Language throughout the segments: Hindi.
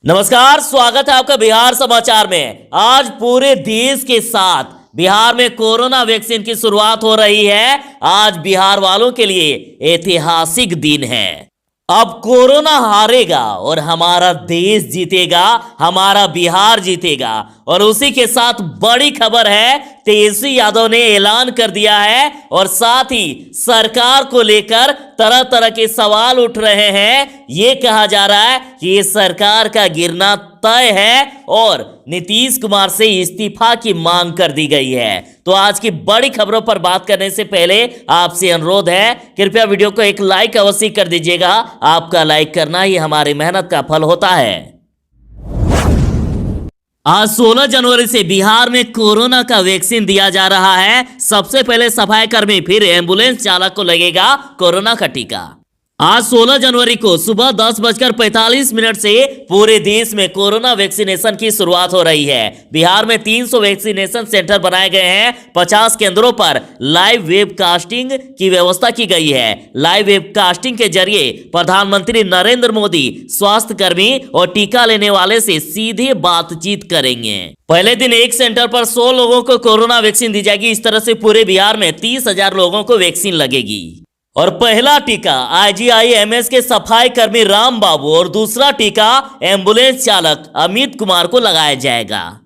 नमस्कार, स्वागत है आपका बिहार समाचार में। आज पूरे देश के साथ बिहार में कोरोना वैक्सीन की शुरुआत हो रही है। आज बिहार वालों के लिए ऐतिहासिक दिन है। अब कोरोना हारेगा और हमारा देश जीतेगा, हमारा बिहार जीतेगा। और उसी के साथ बड़ी खबर है, तेजस्वी यादव ने ऐलान कर दिया है और साथ ही सरकार को लेकर तरह तरह के सवाल उठ रहे हैं। यह कहा जा रहा है कि ये सरकार का गिरना तय है और नीतीश कुमार से इस्तीफा की मांग कर दी गई है। तो आज की बड़ी खबरों पर बात करने से पहले आपसे अनुरोध है, कृपया वीडियो को एक लाइक अवश्य कर दीजिएगा। आपका लाइक करना ही हमारी मेहनत का फल होता है। आज 16 जनवरी से बिहार में कोरोना का वैक्सीन दिया जा रहा है। सबसे पहले सफाई कर्मी फिर एम्बुलेंस चालक को लगेगा कोरोना का टीका। आज 16 जनवरी को सुबह 10:45 से पूरे देश में कोरोना वैक्सीनेशन की शुरुआत हो रही है। बिहार में 300 वैक्सीनेशन सेंटर बनाए गए हैं। 50 केंद्रों पर लाइव वेबकास्टिंग की व्यवस्था की गई है। लाइव वेबकास्टिंग के जरिए प्रधानमंत्री नरेंद्र मोदी स्वास्थ्य कर्मी और टीका लेने वाले से सीधे बातचीत करेंगे। पहले दिन एक सेंटर पर 100 लोगों को कोरोना वैक्सीन दी जाएगी। इस तरह से पूरे बिहार में 30,000 लोगों को वैक्सीन लगेगी। और पहला टीका IGIMS के सफाई कर्मी राम बाबू और दूसरा टीका एम्बुलेंस चालक अमित कुमार को लगाया जाएगा।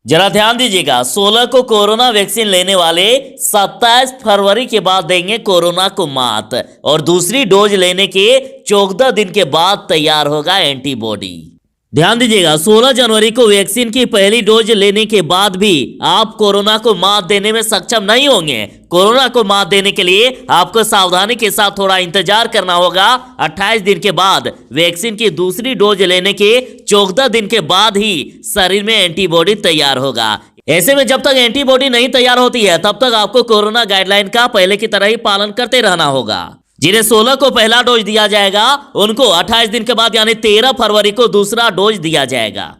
जरा ध्यान दीजिएगा, 16 को कोरोना वैक्सीन लेने वाले 27 फरवरी के बाद देंगे कोरोना को मात और दूसरी डोज लेने के 14 दिन के बाद तैयार होगा एंटीबॉडी। ध्यान दीजिएगा, 16 जनवरी को वैक्सीन की पहली डोज लेने के बाद भी आप कोरोना को मात देने में सक्षम नहीं होंगे। कोरोना को मात देने के लिए आपको सावधानी के साथ थोड़ा इंतजार करना होगा। 28 दिन के बाद वैक्सीन की दूसरी डोज लेने के 14 दिन के बाद ही शरीर में एंटीबॉडी तैयार होगा। ऐसे में जब तक एंटीबॉडी नहीं तैयार होती है तब तक आपको कोरोना गाइडलाइन का पहले की तरह ही पालन करते रहना होगा। जिन्हें 16 को पहला डोज दिया जाएगा उनको 28 दिन के बाद यानी 13 फरवरी को दूसरा डोज दिया जाएगा।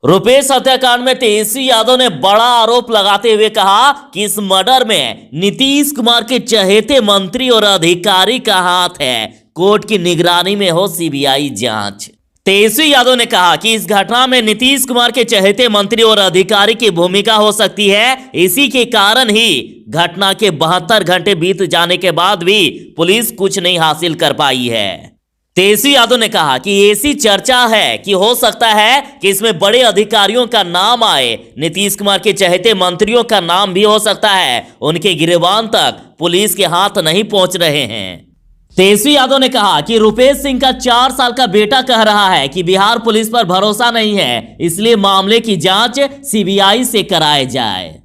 रुपेश हत्याकांड में तेजस्वी यादव ने बड़ा आरोप लगाते हुए कहा कि इस मर्डर में नीतीश कुमार के चहेते मंत्री और अधिकारी का हाथ है। कोर्ट की निगरानी में हो CBI जांच। तेजस्वी यादव ने कहा कि इस घटना में नीतीश कुमार के चहेते मंत्री और अधिकारी की भूमिका हो सकती है। इसी के कारण ही घटना के 72 घंटे बीत जाने के बाद भी पुलिस कुछ नहीं हासिल कर पाई है। तेजस्वी यादव ने कहा कि ऐसी चर्चा है कि हो सकता है कि इसमें बड़े अधिकारियों का नाम आए। नीतीश कुमार के चहेते मंत्रियों का नाम भी हो सकता है। उनके गिरबान तक पुलिस के हाथ नहीं पहुंच रहे हैं। तेजस्वी यादव ने कहा कि रुपेश सिंह का 4 साल का बेटा कह रहा है कि बिहार पुलिस पर भरोसा नहीं है, इसलिए मामले की जांच CBI से कराई जाए।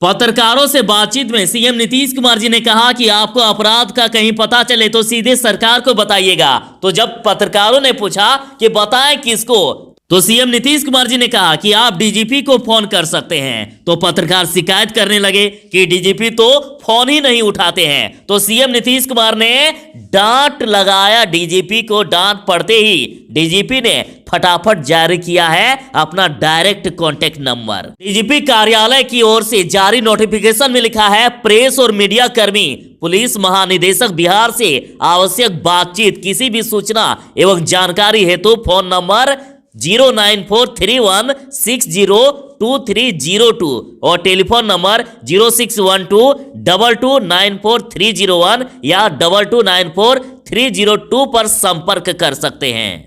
पत्रकारों से बातचीत में CM नीतीश कुमार जी ने कहा कि आपको अपराध का कहीं पता चले तो सीधे सरकार को बताइएगा। तो जब पत्रकारों ने पूछा कि बताएं किसको, तो CM नीतीश कुमार जी ने कहा कि आप DGP को फोन कर सकते हैं। तो पत्रकार शिकायत करने लगे कि DGP तो फोन ही नहीं उठाते हैं। तो CM नीतीश कुमार ने डांट लगाया DGP को। डांट पड़ते ही DGP ने फटाफट जारी किया है अपना डायरेक्ट कांटेक्ट नंबर। DGP कार्यालय की ओर से जारी नोटिफिकेशन में लिखा है, प्रेस और मीडिया कर्मी पुलिस महानिदेशक बिहार से आवश्यक बातचीत किसी भी सूचना एवं जानकारी हेतु फोन नंबर 09431602302 और टेलीफोन नंबर 061222943001 या 22943002 पर संपर्क कर सकते हैं।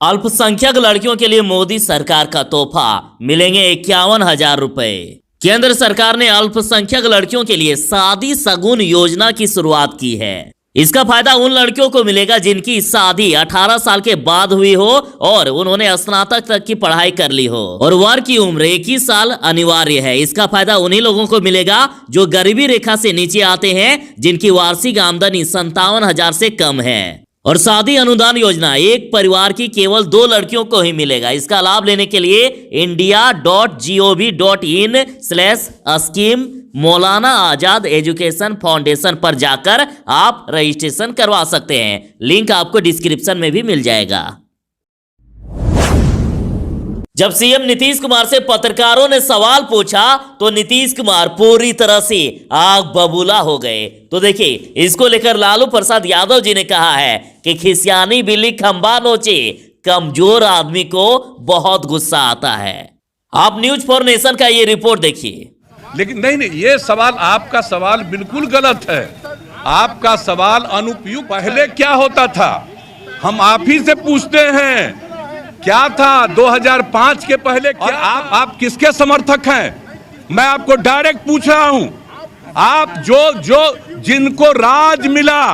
अल्पसंख्यक लड़कियों के लिए मोदी सरकार का तोहफा, मिलेंगे 51,000 रुपए। केंद्र सरकार ने अल्पसंख्यक लड़कियों के लिए शादी शगुन योजना की शुरुआत की है। इसका फायदा उन लड़कियों को मिलेगा जिनकी शादी 18 साल के बाद हुई हो और उन्होंने स्नातक तक की पढ़ाई कर ली हो और वर्ग की उम्र 21 साल अनिवार्य है। इसका फायदा उन्हीं लोगों को मिलेगा जो गरीबी रेखा से नीचे आते हैं, जिनकी वार्षिक आमदनी 57,000 से कम है। और शादी अनुदान योजना एक परिवार की केवल 2 लड़कियों को ही मिलेगा। इसका लाभ लेने के लिए india.gov.in/scheme Maulana Azad education foundation पर जाकर आप रजिस्ट्रेशन करवा सकते हैं। लिंक आपको डिस्क्रिप्शन में भी मिल जाएगा। जब सीएम नीतीश कुमार से पत्रकारों ने सवाल पूछा तो नीतीश कुमार पूरी तरह से आग बबूला हो गए। तो देखिए, इसको लेकर लालू प्रसाद यादव जी ने कहा है कि खिसियानी बिल्ली खंबा नोचे, कमजोर आदमी को बहुत गुस्सा आता है। आप न्यूज फॉर नेशन का ये रिपोर्ट देखिए। लेकिन नहीं, ये सवाल, आपका सवाल बिल्कुल गलत है। आपका सवाल अनुपयुक्त। पहले क्या होता था, हम आप ही से पूछते हैं, क्या था 2005 के पहले क्या? और आप किसके समर्थक हैं? मैं आपको डायरेक्ट पूछ रहा हूं। आप जो जिनको राज मिला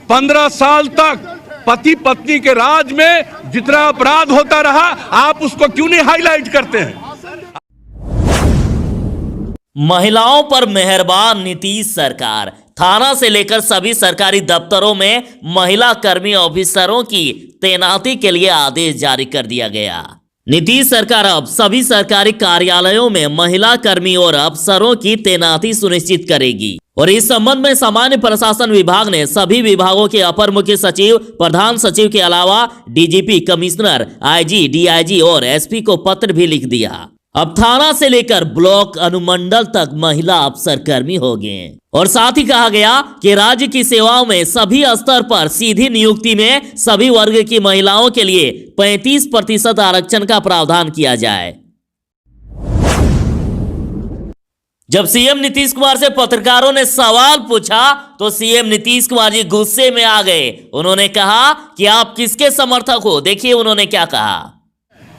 15 साल तक, पति पत्नी के राज में जितना अपराध होता रहा, आप उसको क्यों नहीं हाईलाइट करते हैं? महिलाओं पर मेहरबान नीतीश सरकार। थाना से लेकर सभी सरकारी दफ्तरों में महिला कर्मी ऑफिसरों की तैनाती के लिए आदेश जारी कर दिया गया। नीतीश सरकार अब सभी सरकारी कार्यालयों में महिला कर्मी और अफसरों की तैनाती सुनिश्चित करेगी। और इस संबंध में सामान्य प्रशासन विभाग ने सभी विभागों के अपर मुख्य सचिव, प्रधान सचिव के अलावा डीजीपी, कमिश्नर, आईजी, डीआईजी और एसपी को पत्र भी लिख दिया। अब थाना से लेकर ब्लॉक अनुमंडल तक महिला अफसर कर्मी हो गए। और साथ ही कहा गया कि राज्य की सेवाओं में सभी स्तर पर सीधी नियुक्ति में सभी वर्ग की महिलाओं के लिए 35% आरक्षण का प्रावधान किया जाए। जब सीएम नीतीश कुमार से पत्रकारों ने सवाल पूछा तो सीएम नीतीश कुमार जी गुस्से में आ गए। उन्होंने कहा कि आप किसके समर्थक हो। देखिए उन्होंने क्या कहा।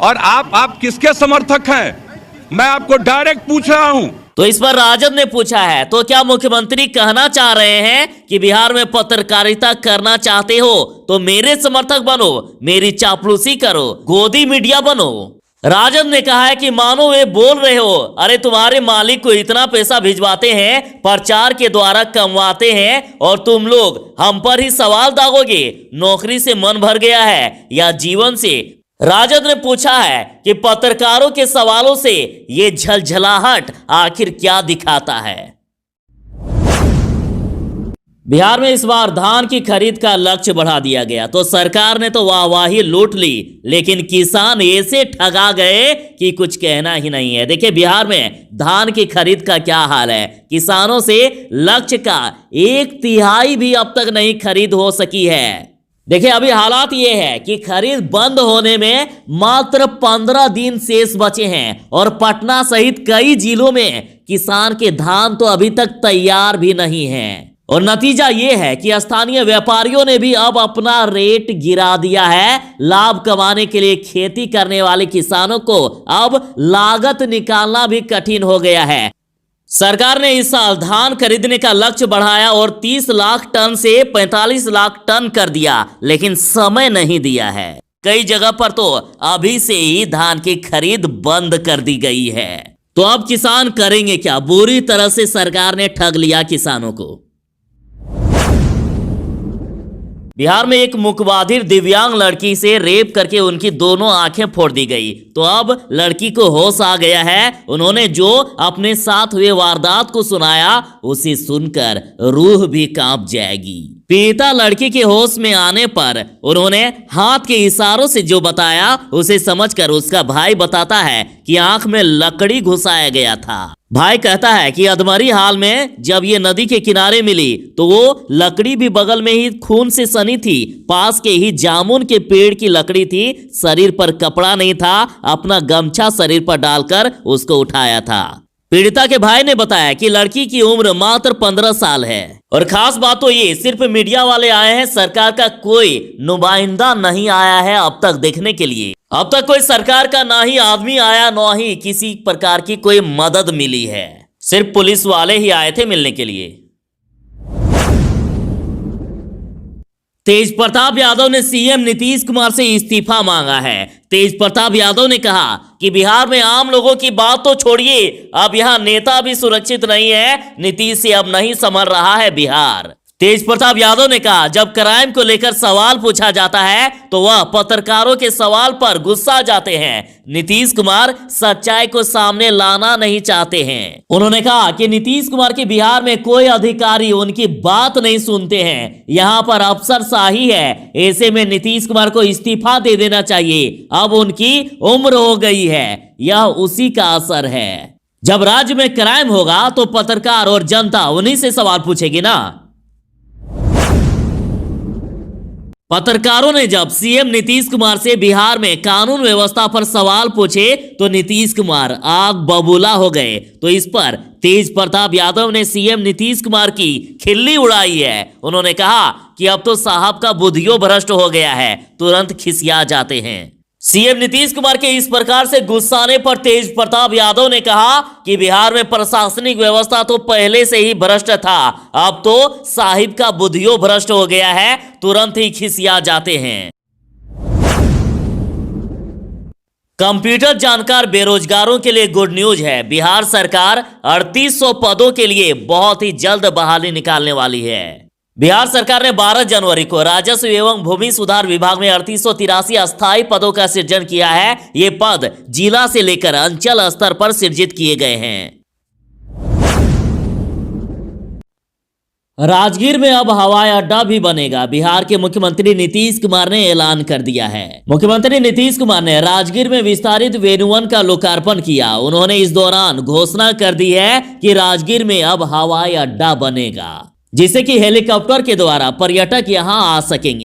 और आप किसके समर्थक हैं? मैं आपको डायरेक्ट पूछ रहा हूं। तो इस पर राजद ने पूछा है, तो क्या मुख्यमंत्री कहना चाह रहे हैं कि बिहार में पत्रकारिता करना चाहते हो तो मेरे समर्थक बनो, मेरी चापलूसी करो, गोदी मीडिया बनो। राजद ने कहा है कि मानो वे बोल रहे हो, अरे तुम्हारे मालिक को इतना पैसा भिजवाते हैं, प्रचार के द्वारा कमवाते हैं और तुम लोग हम पर ही सवाल दागोगे। नौकरी से मन भर गया है या जीवन से? राजद ने पूछा है कि पत्रकारों के सवालों से ये झलझलाहट आखिर क्या दिखाता है। बिहार में इस बार धान की खरीद का लक्ष्य बढ़ा दिया गया तो सरकार ने तो वाहवाही लूट ली, लेकिन किसान ऐसे ठगा गए कि कुछ कहना ही नहीं है। देखिए बिहार में धान की खरीद का क्या हाल है। किसानों से लक्ष्य का 1/3 भी अब तक नहीं खरीद हो सकी है। देखिए अभी हालात ये है कि खरीद बंद होने में मात्र 15 दिन शेष बचे हैं और पटना सहित कई जिलों में किसान के धान तो अभी तक तैयार भी नहीं है। और नतीजा ये है कि स्थानीय व्यापारियों ने भी अब अपना रेट गिरा दिया है। लाभ कमाने के लिए खेती करने वाले किसानों को अब लागत निकालना भी कठिन हो गया है। सरकार ने इस साल धान खरीदने का लक्ष्य बढ़ाया और 30 लाख टन से 45 लाख टन कर दिया, लेकिन समय नहीं दिया है। कई जगह पर तो अभी से ही धान की खरीद बंद कर दी गई है। तो अब किसान करेंगे क्या? बुरी तरह से सरकार ने ठग लिया किसानों को। बिहार में एक मुकबाधिर दिव्यांग लड़की से रेप करके उनकी दोनों आंखें फोड़ दी गई। तो अब लड़की को होश आ गया है। उन्होंने जो अपने साथ हुए वारदात को सुनाया उसे सुनकर रूह भी कांप जाएगी। पीड़िता लड़की के होश में आने पर उन्होंने हाथ के इशारों से जो बताया उसे समझकर उसका भाई बताता है कि आंख में लकड़ी घुसाया गया था। भाई कहता है कि अधमरी हाल में जब ये नदी के किनारे मिली तो वो लकड़ी भी बगल में ही खून से सनी थी। पास के ही जामुन के पेड़ की लकड़ी थी। शरीर पर कपड़ा नहीं था। अपना गमछा शरीर पर डालकर उसको उठाया था। पीड़िता के भाई ने बताया कि लड़की की उम्र मात्र 15 साल है। और खास बात तो ये, सिर्फ मीडिया वाले आए हैं, सरकार का कोई नुमाइंदा नहीं आया है अब तक देखने के लिए। अब तक कोई सरकार का ना ही आदमी आया, ना ही किसी प्रकार की कोई मदद मिली है। सिर्फ पुलिस वाले ही आए थे मिलने के लिए। तेज प्रताप यादव ने सीएम नीतीश कुमार से इस्तीफा मांगा है। तेज प्रताप यादव ने कहा कि बिहार में आम लोगों की बात तो छोड़िए, अब यहाँ नेता भी सुरक्षित नहीं है। नीतीश से अब नहीं संभल रहा है बिहार। तेज प्रताप यादव ने कहा, जब क्राइम को लेकर सवाल पूछा जाता है तो वह पत्रकारों के सवाल पर गुस्सा जाते हैं। नीतीश कुमार सच्चाई को सामने लाना नहीं चाहते हैं। उन्होंने कहा कि नीतीश कुमार के बिहार में कोई अधिकारी उनकी बात नहीं सुनते हैं। यहां पर अफसरशाही है। ऐसे में नीतीश कुमार को इस्तीफा दे देना चाहिए। अब उनकी उम्र हो गई है। यह उसी का असर है। जब राज्य में क्राइम होगा तो पत्रकार और जनता उन्हीं से सवाल पूछेगी ना। पत्रकारों ने जब सीएम नीतीश कुमार से बिहार में कानून व्यवस्था पर सवाल पूछे तो नीतीश कुमार आग बबूला हो गए। तो इस पर तेज प्रताप यादव ने सीएम नीतीश कुमार की खिल्ली उड़ाई है। उन्होंने कहा कि अब तो साहब का बुद्धियो भ्रष्ट हो गया है, तुरंत खिसिया जाते हैं। सीएम नीतीश कुमार के इस प्रकार से गुस्साने पर तेज प्रताप यादव ने कहा कि बिहार में प्रशासनिक व्यवस्था तो पहले से ही भ्रष्ट था, अब तो साहिब का बुद्धियो भ्रष्ट हो गया है, तुरंत ही खिसिया जाते हैं। कंप्यूटर जानकार बेरोजगारों के लिए गुड न्यूज है। बिहार सरकार 3800 पदों के लिए बहुत ही जल्द बहाली निकालने वाली है। बिहार सरकार ने 12 जनवरी को राजस्व एवं भूमि सुधार विभाग में 3883 अस्थायी पदों का सृजन किया है। ये पद जिला से लेकर अंचल स्तर पर सृजित किए गए हैं। राजगीर में अब हवाई अड्डा भी बनेगा। बिहार के मुख्यमंत्री नीतीश कुमार ने ऐलान कर दिया है। मुख्यमंत्री नीतीश कुमार ने राजगीर में विस्तारित वेनुवन का लोकार्पण किया। उन्होंने इस दौरान घोषणा कर दी है कि राजगीर में अब हवाई अड्डा बनेगा, जिससे कि हेलीकॉप्टर के द्वारा पर्यटक यहां आ सकेंगे।